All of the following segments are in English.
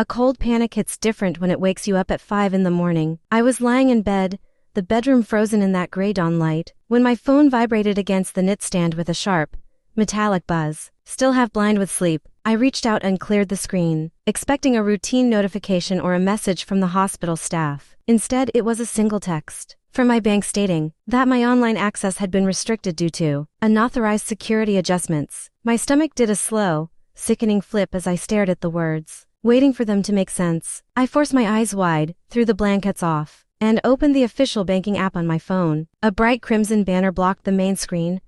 A cold panic hits different when it wakes you up at 5 in the morning. I was lying in bed, the bedroom frozen in that gray dawn light, when my phone vibrated against the nightstand with a sharp, metallic buzz. Still half blind with sleep, I reached out and cleared the screen, expecting a routine notification or a message from the hospital staff. Instead, it was a single text from my bank stating that my online access had been restricted due to unauthorized security adjustments. My stomach did a slow, sickening flip as I stared at the words, waiting for them to make sense. I forced my eyes wide, threw the blankets off, and opened the official banking app on my phone. A bright crimson banner blocked the main screen,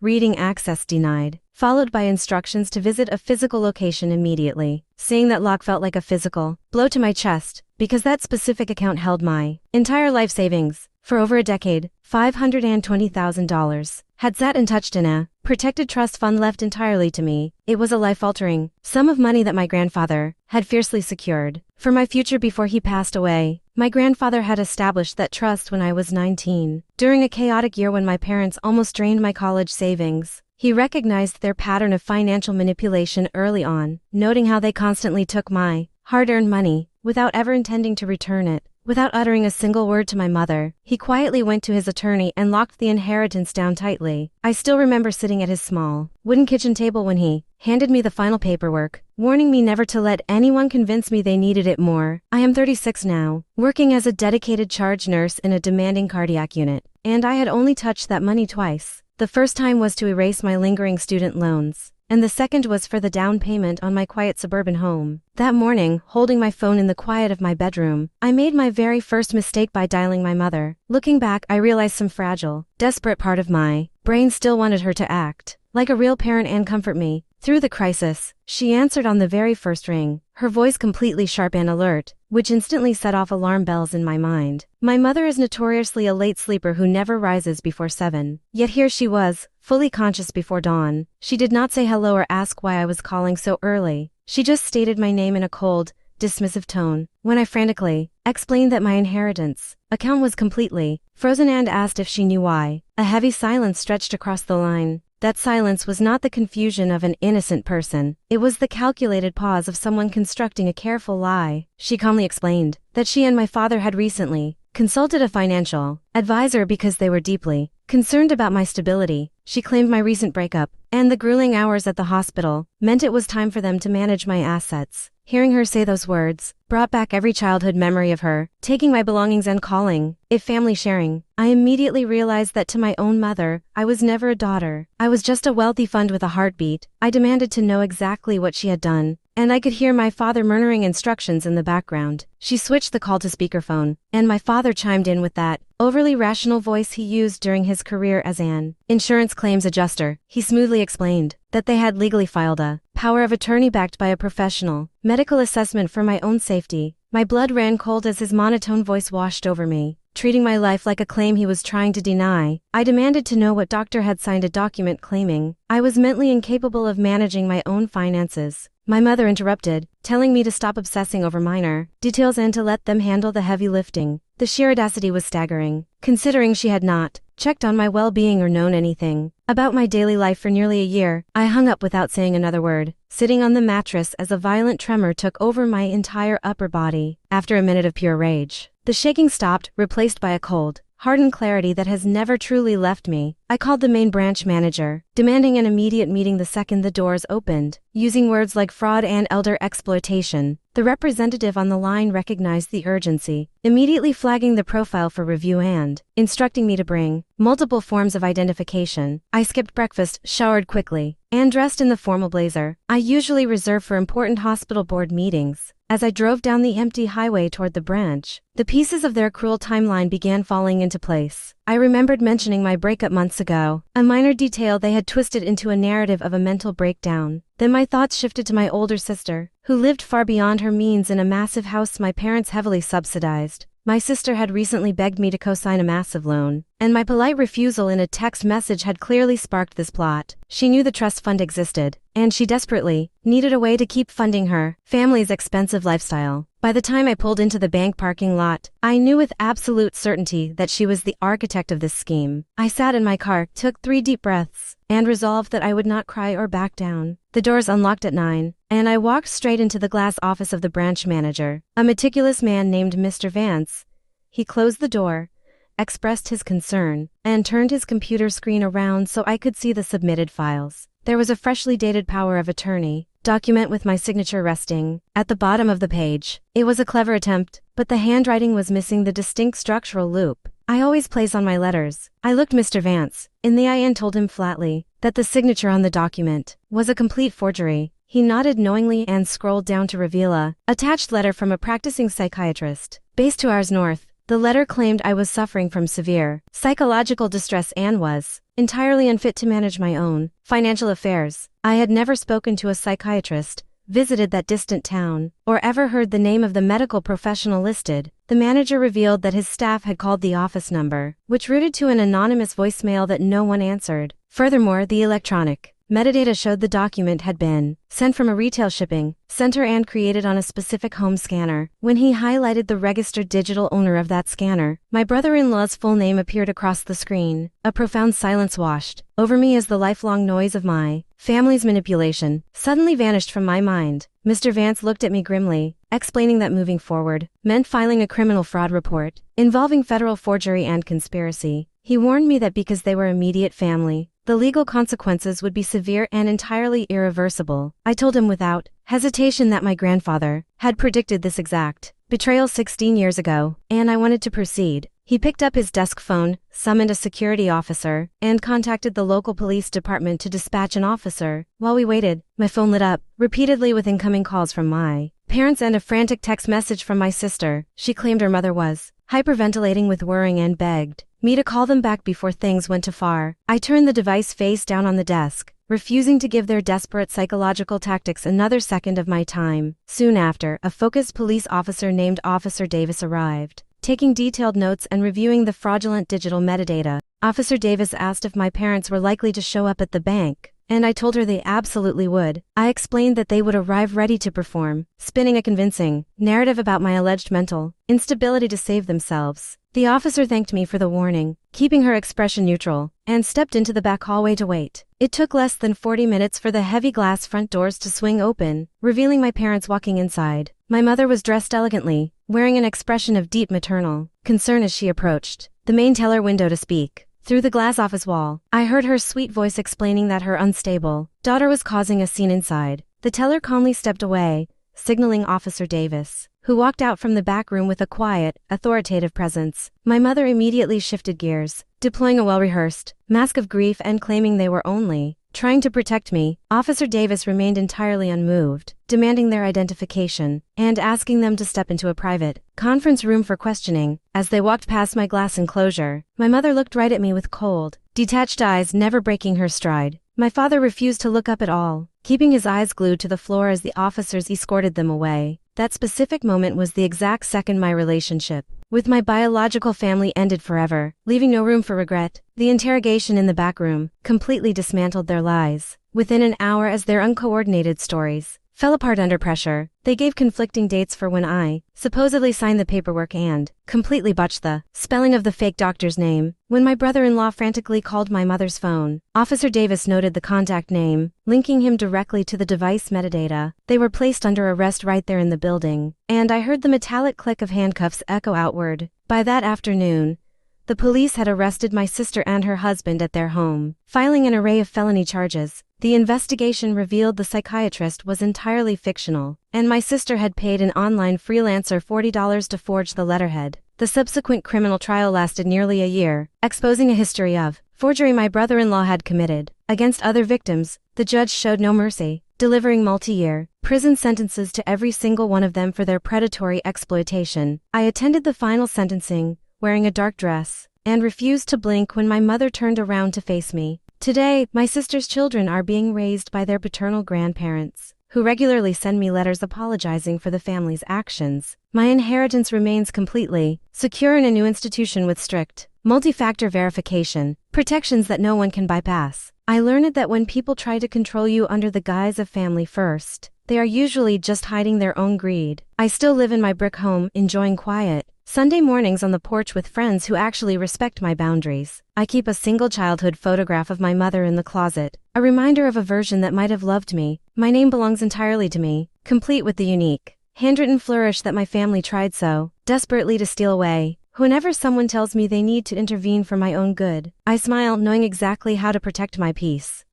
reading access denied, followed by instructions to visit a physical location immediately. Seeing that lock felt like a physical blow to my chest, because that specific account held my entire life savings. For over a decade, $520,000 had sat untouched in a protected trust fund left entirely to me. It was a life-altering sum of money that my grandfather had fiercely secured for my future before he passed away. My grandfather had established that trust when I was 19. During a chaotic year when my parents almost drained my college savings, he recognized their pattern of financial manipulation early on, noting how they constantly took my hard-earned money without ever intending to return it. Without uttering a single word to my mother, he quietly went to his attorney and locked the inheritance down tightly. I still remember sitting at his small, wooden kitchen table when he handed me the final paperwork, warning me never to let anyone convince me they needed it more. I am 36 now, working as a dedicated charge nurse in a demanding cardiac unit, and I had only touched that money twice. The first time was to erase my lingering student loans, and the second was for the down payment on my quiet suburban home. That morning, holding my phone in the quiet of my bedroom, I made my very first mistake by dialing my mother. Looking back, I realized some fragile, desperate part of my brain still wanted her to act like a real parent and comfort me through the crisis. She answered on the very first ring, her voice completely sharp and alert, which instantly set off alarm bells in my mind. My mother is notoriously a late sleeper who never rises before 7. Yet here she was, fully conscious before dawn. She did not say hello or ask why I was calling so early. She just stated my name in a cold, dismissive tone. When I frantically explained that my inheritance account was completely frozen and asked if she knew why, a heavy silence stretched across the line. That silence was not the confusion of an innocent person. It was the calculated pause of someone constructing a careful lie. She calmly explained that she and my father had recently consulted a financial advisor because they were deeply concerned about my stability. She claimed my recent breakup and the grueling hours at the hospital meant it was time for them to manage my assets. Hearing her say those words brought back every childhood memory of her taking my belongings and calling it family sharing. I immediately realized that to my own mother, I was never a daughter. I was just a wealthy fund with a heartbeat. I demanded to know exactly what she had done, and I could hear my father murmuring instructions in the background. She switched the call to speakerphone, and my father chimed in with that overly rational voice he used during his career as an insurance claims adjuster. He smoothly explained that they had legally filed a power of attorney backed by a professional medical assessment for my own safety. My blood ran cold as his monotone voice washed over me, treating my life like a claim he was trying to deny. I demanded to know what doctor had signed a document claiming I was mentally incapable of managing my own finances. My mother interrupted, telling me to stop obsessing over minor details and to let them handle the heavy lifting. The sheer audacity was staggering, considering she had not checked on my well-being or known anything about my daily life for nearly a year. I hung up without saying another word, sitting on the mattress as a violent tremor took over my entire upper body. After a minute of pure rage, the shaking stopped, replaced by a cold, hardened clarity that has never truly left me. I called the main branch manager, demanding an immediate meeting the second the doors opened. Using words like fraud and elder exploitation, the representative on the line recognized the urgency, immediately flagging the profile for review and instructing me to bring multiple forms of identification. I skipped breakfast, showered quickly, and dressed in the formal blazer I usually reserve for important hospital board meetings. As I drove down the empty highway toward the branch, the pieces of their cruel timeline began falling into place. I remembered mentioning my breakup months ago, a minor detail they had twisted into a narrative of a mental breakdown. Then my thoughts shifted to my older sister, who lived far beyond her means in a massive house my parents heavily subsidized. My sister had recently begged me to co-sign a massive loan, and my polite refusal in a text message had clearly sparked this plot. She knew the trust fund existed, and she desperately needed a way to keep funding her family's expensive lifestyle. By the time I pulled into the bank parking lot, I knew with absolute certainty that she was the architect of this scheme. I sat in my car, took 3 deep breaths, and resolved that I would not cry or back down. The doors unlocked at 9, and I walked straight into the glass office of the branch manager, a meticulous man named Mr. Vance. He closed the door, expressed his concern, and turned his computer screen around so I could see the submitted files. There was a freshly dated power of attorney document with my signature resting at the bottom of the page. It was a clever attempt, but the handwriting was missing the distinct structural loop I always place on my letters. I looked Mr. Vance in the eye and told him flatly that the signature on the document was a complete forgery. He nodded knowingly and scrolled down to reveal a attached letter from a practicing psychiatrist based 2 hours north. The letter claimed I was suffering from severe psychological distress and was entirely unfit to manage my own financial affairs. I had never spoken to a psychiatrist, visited that distant town, or ever heard the name of the medical professional listed. The manager revealed that his staff had called the office number, which routed to an anonymous voicemail that no one answered. Furthermore, the electronic metadata showed the document had been sent from a retail shipping center and created on a specific home scanner. When he highlighted the registered digital owner of that scanner, my brother-in-law's full name appeared across the screen. A profound silence washed over me as the lifelong noise of my family's manipulation suddenly vanished from my mind. Mr. Vance looked at me grimly, explaining that moving forward meant filing a criminal fraud report involving federal forgery and conspiracy. He warned me that because they were immediate family, the legal consequences would be severe and entirely irreversible. I told him without hesitation that my grandfather had predicted this exact betrayal 16 years ago, and I wanted to proceed. He picked up his desk phone, summoned a security officer, and contacted the local police department to dispatch an officer. While we waited, my phone lit up repeatedly with incoming calls from my parents and a frantic text message from my sister. She claimed her mother was hyperventilating with worrying and begged me to call them back before things went too far. I turned the device face down on the desk, refusing to give their desperate psychological tactics another second of my time. Soon after, a focused police officer named Officer Davis arrived, taking detailed notes and reviewing the fraudulent digital metadata. Officer Davis asked if my parents were likely to show up at the bank, and I told her they absolutely would. I explained that they would arrive ready to perform, spinning a convincing narrative about my alleged mental instability to save themselves. The officer thanked me for the warning, keeping her expression neutral, and stepped into the back hallway to wait. It took less than 40 minutes for the heavy glass front doors to swing open, revealing my parents walking inside. My mother was dressed elegantly, wearing an expression of deep maternal concern as she approached the main teller window to speak. Through the glass office wall, I heard her sweet voice explaining that her unstable daughter was causing a scene inside. The teller calmly stepped away, signaling Officer Davis, who walked out from the back room with a quiet, authoritative presence. My mother immediately shifted gears, deploying a well-rehearsed mask of grief and claiming they were only trying to protect me. Officer Davis remained entirely unmoved, demanding their identification and asking them to step into a private conference room for questioning. As they walked past my glass enclosure, my mother looked right at me with cold, detached eyes, never breaking her stride. My father refused to look up at all, keeping his eyes glued to the floor as the officers escorted them away. That specific moment was the exact second my relationship with my biological family ended forever, leaving no room for regret. The interrogation in the back room completely dismantled their lies. Within an hour, as their uncoordinated stories fell apart under pressure, they gave conflicting dates for when I supposedly signed the paperwork and completely botched the spelling of the fake doctor's name. When my brother-in-law frantically called my mother's phone, Officer Davis noted the contact name, linking him directly to the device metadata. They were placed under arrest right there in the building, and I heard the metallic click of handcuffs echo outward. By that afternoon, the police had arrested my sister and her husband at their home, filing an array of felony charges. The investigation revealed the psychiatrist was entirely fictional, and my sister had paid an online freelancer $40 to forge the letterhead. The subsequent criminal trial lasted nearly a year, exposing a history of forgery my brother-in-law had committed against other victims. The judge showed no mercy, delivering multi-year prison sentences to every single one of them for their predatory exploitation. I attended the final sentencing, wearing a dark dress, and refused to blink when my mother turned around to face me. Today, my sister's children are being raised by their paternal grandparents, who regularly send me letters apologizing for the family's actions. My inheritance remains completely secure in a new institution with strict, multi-factor verification, protections that no one can bypass. I learned that when people try to control you under the guise of family first, they are usually just hiding their own greed. I still live in my brick home, enjoying quiet, Sunday mornings on the porch with friends who actually respect my boundaries. I keep a single childhood photograph of my mother in the closet, a reminder of a version that might have loved me. My name belongs entirely to me, complete with the unique, handwritten flourish that my family tried so desperately to steal away. Whenever someone tells me they need to intervene for my own good, I smile, knowing exactly how to protect my peace.